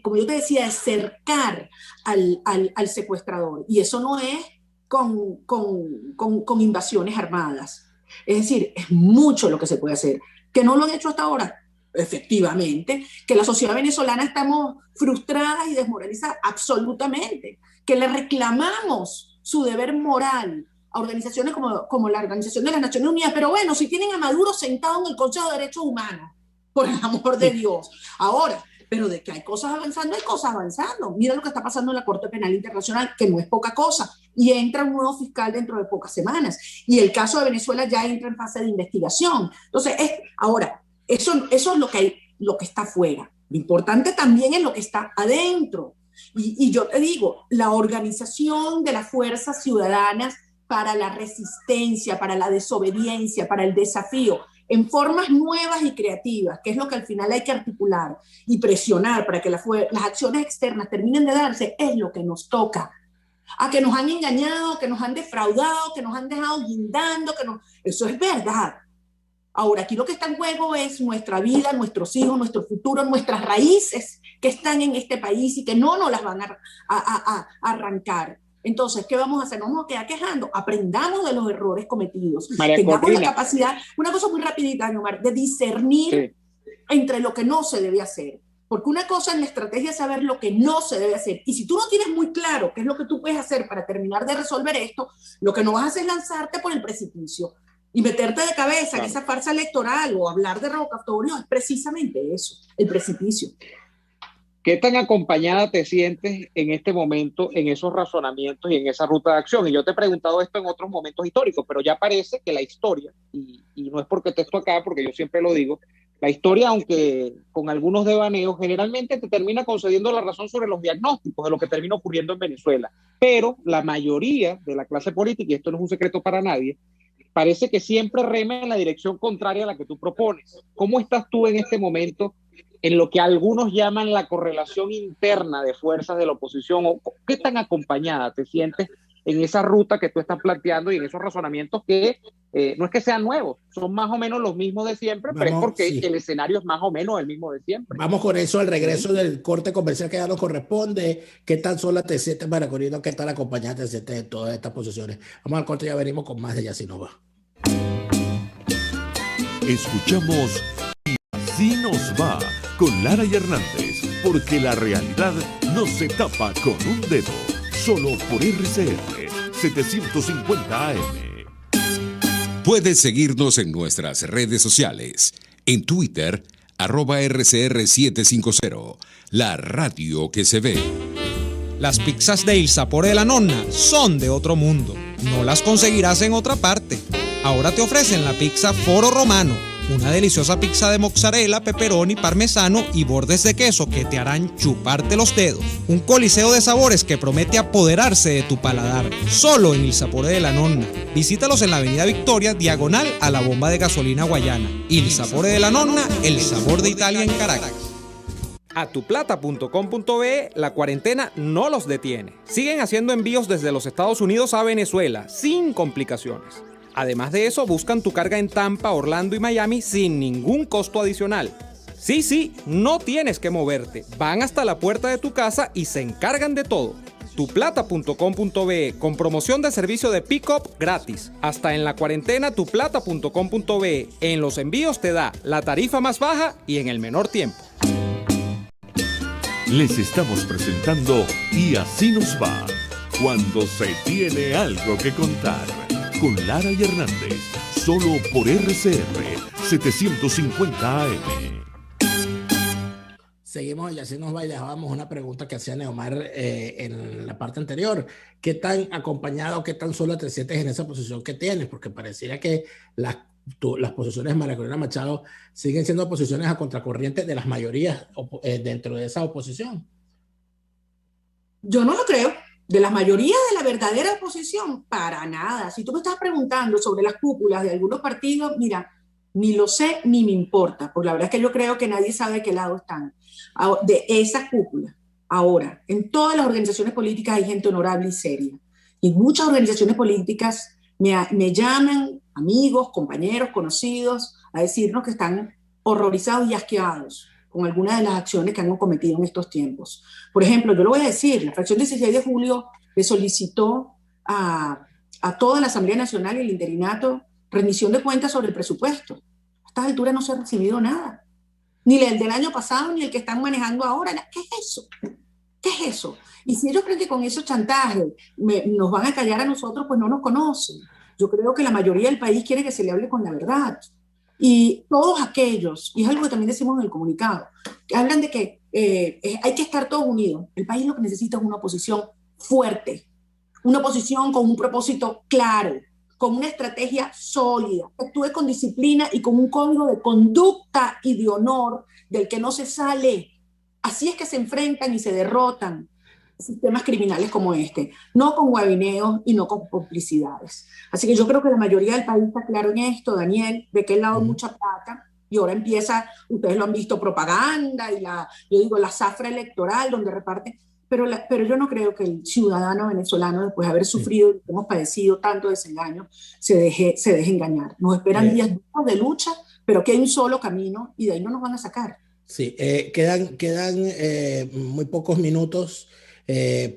como yo te decía, de cercar al secuestrador. Y eso no es con invasiones armadas. Es decir, es mucho lo que se puede hacer. ¿Que no lo han hecho hasta ahora? Efectivamente. ¿Que la sociedad venezolana estamos frustradas y desmoralizadas? Absolutamente. ¿Que le reclamamos su deber moral a organizaciones como la Organización de las Naciones Unidas? Pero bueno, si tienen a Maduro sentado en el Consejo de Derechos Humanos, por el amor de Dios. Ahora, pero de que hay cosas avanzando, hay cosas avanzando. Mira lo que está pasando en la Corte Penal Internacional, que no es poca cosa, y entra un nuevo fiscal dentro de pocas semanas. Y el caso de Venezuela ya entra en fase de investigación. Entonces, ahora, eso es lo que está afuera. Lo importante también es lo que está adentro. Y yo te digo, la organización de las fuerzas ciudadanas para la resistencia, para la desobediencia, para el desafío, en formas nuevas y creativas, que es lo que al final hay que articular y presionar para que las acciones externas terminen de darse, es lo que nos toca. A que nos han engañado, que nos han defraudado, que nos han dejado guindando, eso es verdad. Ahora, aquí lo que está en juego es nuestra vida, nuestros hijos, nuestro futuro, nuestras raíces que están en este país y que no nos las van a arrancar. Entonces, ¿qué vamos a hacer? No nos vamos a quedar quejando. Aprendamos de los errores cometidos. Tengamos la capacidad, una cosa muy rapidita, Omar, de discernir entre lo que no se debe hacer. Porque una cosa en la estrategia es saber lo que no se debe hacer. Y si tú no tienes muy claro qué es lo que tú puedes hacer para terminar de resolver esto, lo que no vas a hacer es lanzarte por el precipicio y meterte de cabeza en esa farsa electoral o hablar de revocatorio. Es precisamente eso, el precipicio. ¿Qué tan acompañada te sientes en este momento en esos razonamientos y en esa ruta de acción? Y yo te he preguntado esto en otros momentos históricos, pero ya parece que la historia, y no es porque te esto acá, porque yo siempre lo digo, la historia, aunque con algunos devaneos, generalmente te termina concediendo la razón sobre los diagnósticos de lo que termina ocurriendo en Venezuela. Pero la mayoría de la clase política, y esto no es un secreto para nadie, parece que siempre rema en la dirección contraria a la que tú propones. ¿Cómo estás tú en este momento en lo que algunos llaman la correlación interna de fuerzas de la oposición? ¿Qué tan acompañada te sientes en esa ruta que tú estás planteando y en esos razonamientos que no es que sean nuevos, son más o menos los mismos de siempre, pero es porque el escenario es más o menos el mismo de siempre. Vamos con eso, al regreso del corte comercial que ya nos corresponde. ¿Qué tan sola te sientes, Maracorino? ¿Qué tan acompañada te sientes en todas estas posiciones? Vamos al corte y ya venimos con más de Y Así Nos Va. Escuchamos Y Así Nos Va con Lara y Hernández, porque la realidad no se tapa con un dedo, solo por RCR 750 AM. Puedes seguirnos en nuestras redes sociales. En Twitter, @RCR750, la radio que se ve. Las pizzas de Il Sapore della Nonna son de otro mundo. No las conseguirás en otra parte. Ahora te ofrecen la pizza Foro Romano, una deliciosa pizza de mozzarella, pepperoni, parmesano y bordes de queso que te harán chuparte los dedos. Un coliseo de sabores que promete apoderarse de tu paladar, solo en Il Sapore della Nonna. Visítalos en la avenida Victoria, diagonal a la bomba de gasolina Guayana. Il Sapore della Nonna, el sabor de Italia en Caracas. A tuplata.com.be la cuarentena no los detiene. Siguen haciendo envíos desde los Estados Unidos a Venezuela, sin complicaciones. Además de eso, buscan tu carga en Tampa, Orlando y Miami sin ningún costo adicional. Sí, no tienes que moverte. Van hasta la puerta de tu casa y se encargan de todo. Tuplata.com.be con promoción de servicio de pick-up gratis. Hasta en la cuarentena, tuplata.com.be. En los envíos te da la tarifa más baja y en el menor tiempo. Les estamos presentando Y Así Nos Va, cuando se tiene algo que contar. Con Lara y Hernández, solo por RCR 750 AM. Seguimos Y Así Nos Va y dejábamos una pregunta que hacía Neomar en la parte anterior. ¿Qué tan acompañado, qué tan sola te sientes en esa posición que tienes? Porque pareciera que las posiciones de María Corina Machado siguen siendo posiciones a contracorriente de las mayorías dentro de esa oposición. Yo no lo creo. De la mayoría de la verdadera oposición, para nada. Si tú me estás preguntando sobre las cúpulas de algunos partidos, mira, ni lo sé ni me importa, porque la verdad es que yo creo que nadie sabe de qué lado están de esas cúpulas. Ahora, en todas las organizaciones políticas hay gente honorable y seria. Y muchas organizaciones políticas me llaman amigos, compañeros, conocidos, a decirnos que están horrorizados y asqueados con algunas de las acciones que han cometido en estos tiempos. Por ejemplo, yo lo voy a decir, la fracción 16 de julio le solicitó a toda la Asamblea Nacional y el interinato rendición de cuentas sobre el presupuesto. A estas alturas no se ha recibido nada, ni el del año pasado, ni el que están manejando ahora. ¿Qué es eso? ¿Qué es eso? Y si ellos creen que con esos chantajes nos van a callar a nosotros, pues no nos conocen. Yo creo que la mayoría del país quiere que se le hable con la verdad. Y todos aquellos, y es algo que también decimos en el comunicado, que hablan de que hay que estar todos unidos. El país lo que necesita es una oposición fuerte, una oposición con un propósito claro, con una estrategia sólida, que actúe con disciplina y con un código de conducta y de honor del que no se sale. Así es que se enfrentan y se derrotan sistemas criminales como este, no con guabineos y no con complicidades. Así que yo creo que la mayoría del país está claro en esto, Daniel, de qué lado mucha plata, y ahora empieza, ustedes lo han visto, propaganda y la zafra electoral donde reparten, pero yo no creo que el ciudadano venezolano, después de haber sufrido y hemos padecido tanto desengaño, se deje engañar. Nos esperan días duros de lucha, pero que hay un solo camino y de ahí no nos van a sacar. Sí, quedan muy pocos minutos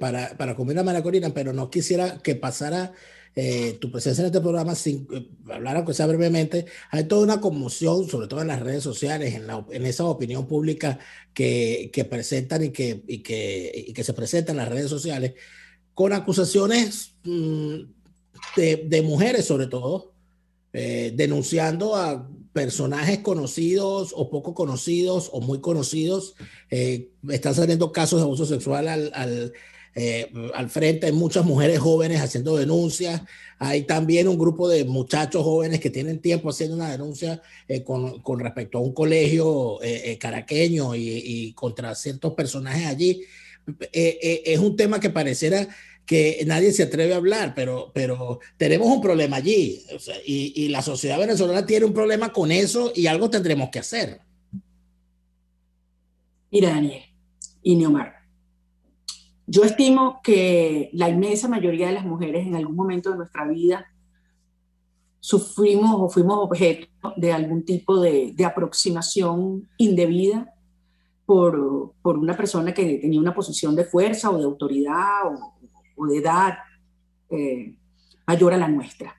para comer a María Corina, pero no quisiera que pasara tu presencia en este programa sin hablar, aunque sea brevemente. Hay toda una conmoción, sobre todo en las redes sociales, en esa opinión pública que presentan y que se presentan en las redes sociales, con acusaciones de mujeres, sobre todo, denunciando a personajes conocidos o poco conocidos o muy conocidos. Están saliendo casos de abuso sexual al frente. Hay muchas mujeres jóvenes haciendo denuncias. Hay también un grupo de muchachos jóvenes que tienen tiempo haciendo una denuncia con respecto a un colegio caraqueño y contra ciertos personajes allí. Es un tema que pareciera que nadie se atreve a hablar, pero tenemos un problema allí, o sea, y la sociedad venezolana tiene un problema con eso y algo tendremos que hacer. Mira, Daniel y Neomar, yo estimo que la inmensa mayoría de las mujeres en algún momento de nuestra vida sufrimos o fuimos objeto de algún tipo de aproximación indebida por una persona que tenía una posición de fuerza o de autoridad o de edad mayor a la nuestra.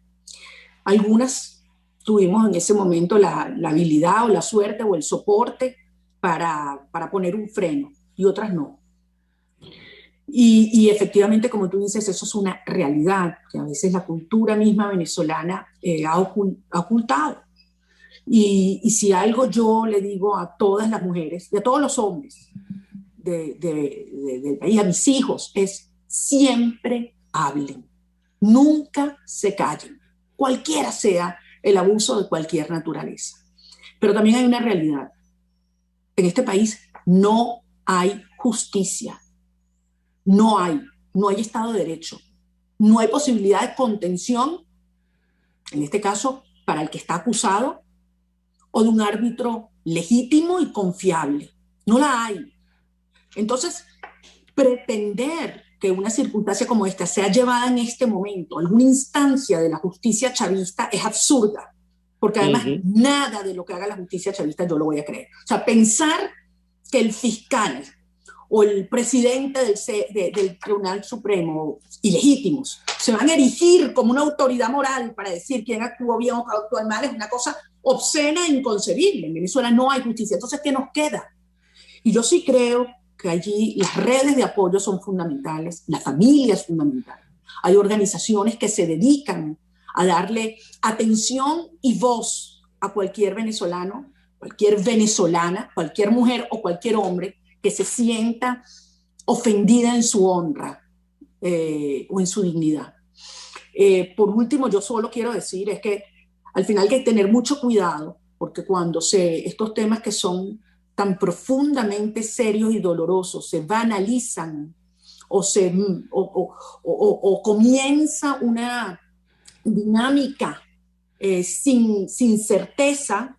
Algunas tuvimos en ese momento la habilidad o la suerte o el soporte para poner un freno y otras no. Y efectivamente, como tú dices, eso es una realidad que a veces la cultura misma venezolana ha ocultado. Y si algo yo le digo a todas las mujeres y a todos los hombres del país, a mis hijos, es siempre hablen, nunca se callen, cualquiera sea el abuso de cualquier naturaleza. Pero también hay una realidad. En este país no hay justicia. No hay Estado de Derecho, no hay posibilidad de contención, en este caso, para el que está acusado, o de un árbitro legítimo y confiable. No la hay. Entonces, pretender que una circunstancia como esta sea llevada en este momento a alguna instancia de la justicia chavista es absurda, porque además nada de lo que haga la justicia chavista yo lo voy a creer. O sea, pensar que el fiscal o el presidente del Tribunal Supremo, ilegítimos, se van a erigir como una autoridad moral para decir quién actuó bien o actuó mal, es una cosa obscena e inconcebible. En Venezuela no hay justicia. Entonces, ¿qué nos queda? Y yo sí creo que allí las redes de apoyo son fundamentales, la familia es fundamental. Hay organizaciones que se dedican a darle atención y voz a cualquier venezolano, cualquier venezolana, cualquier mujer o cualquier hombre que se sienta ofendida en su honra o en su dignidad. Por último, yo solo quiero decir es que al final hay que tener mucho cuidado, porque cuando estos temas que son tan profundamente serios y dolorosos se banalizan o comienza una dinámica sin certeza,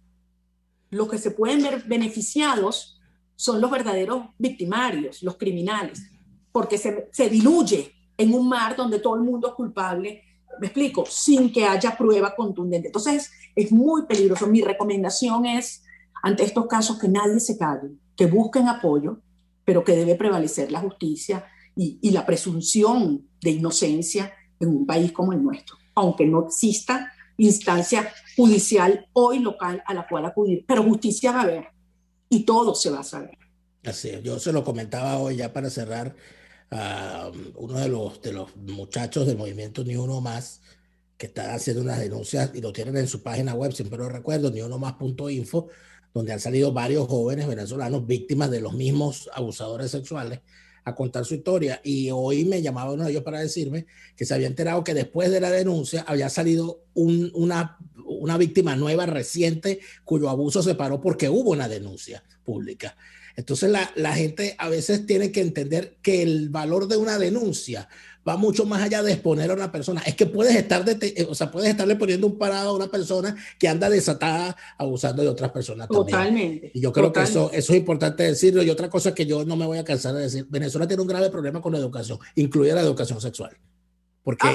los que se pueden ver beneficiados son los verdaderos victimarios, los criminales, porque se diluye en un mar donde todo el mundo es culpable, me explico, sin que haya prueba contundente. Entonces es muy peligroso. Mi recomendación es, ante estos casos, que nadie se calle, que busquen apoyo, pero que debe prevalecer la justicia y la presunción de inocencia en un país como el nuestro, aunque no exista instancia judicial hoy local a la cual acudir, pero justicia va a haber. Y todo se va a saber. Así es. Yo se lo comentaba hoy ya para cerrar a uno de los muchachos del movimiento Ni Uno Más que están haciendo unas denuncias y lo tienen en su página web, siempre lo recuerdo, niunomás.info, donde han salido varios jóvenes venezolanos víctimas de los mismos abusadores sexuales a contar su historia. Y hoy me llamaba uno de ellos para decirme que se había enterado que después de la denuncia había salido una víctima nueva reciente cuyo abuso se paró porque hubo una denuncia pública. Entonces la gente a veces tiene que entender que el valor de una denuncia va mucho más allá de exponer a una persona. Es que puedes estarle poniendo un parado a una persona que anda desatada abusando de otras personas también. Totalmente. Y yo creo que eso es importante decirlo. Y otra cosa que yo no me voy a cansar de decir, Venezuela tiene un grave problema con la educación, incluida la educación sexual. Porque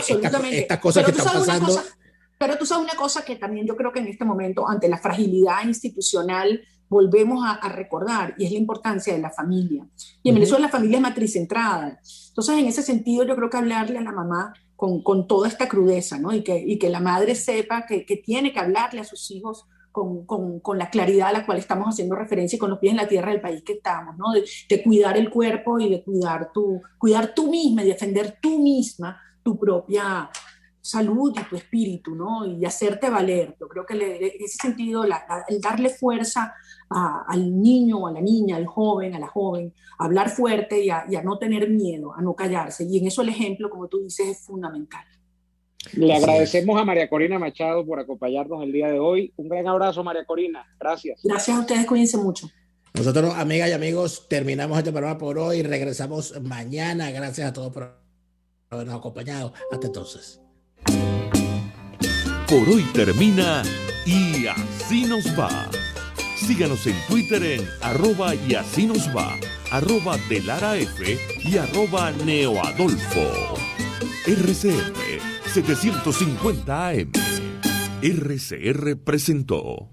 estas cosas que están pasando... Pero tú sabes una cosa que también yo creo que en este momento, ante la fragilidad institucional, volvemos a recordar, y es la importancia de la familia. Y en Venezuela la familia es matricentrada. Entonces, en ese sentido, yo creo que hablarle a la mamá con toda esta crudeza, ¿no? Y que la madre sepa que tiene que hablarle a sus hijos con la claridad a la cual estamos haciendo referencia y con los pies en la tierra del país que estamos, ¿no? De cuidar el cuerpo y de cuidar tú misma y defender tú misma tu propia salud y tu espíritu, ¿no? Y hacerte valer. Yo creo que en ese sentido, el darle fuerza al niño o a la niña, al joven, a la joven, a hablar fuerte y a no tener miedo, a no callarse. Y en eso el ejemplo, como tú dices, es fundamental. Le agradecemos a María Corina Machado por acompañarnos el día de hoy. Un gran abrazo, María Corina. Gracias. Gracias a ustedes, cuídense mucho. Nosotros, amigas y amigos, terminamos este programa por hoy. Regresamos mañana. Gracias a todos por habernos acompañado. Hasta entonces. Por hoy termina Y Así Nos Va. Síganos en Twitter en @YASÍNOSVA, @DeLaraF y @NeoAdolfo. RCF 750 AM. RCR presentó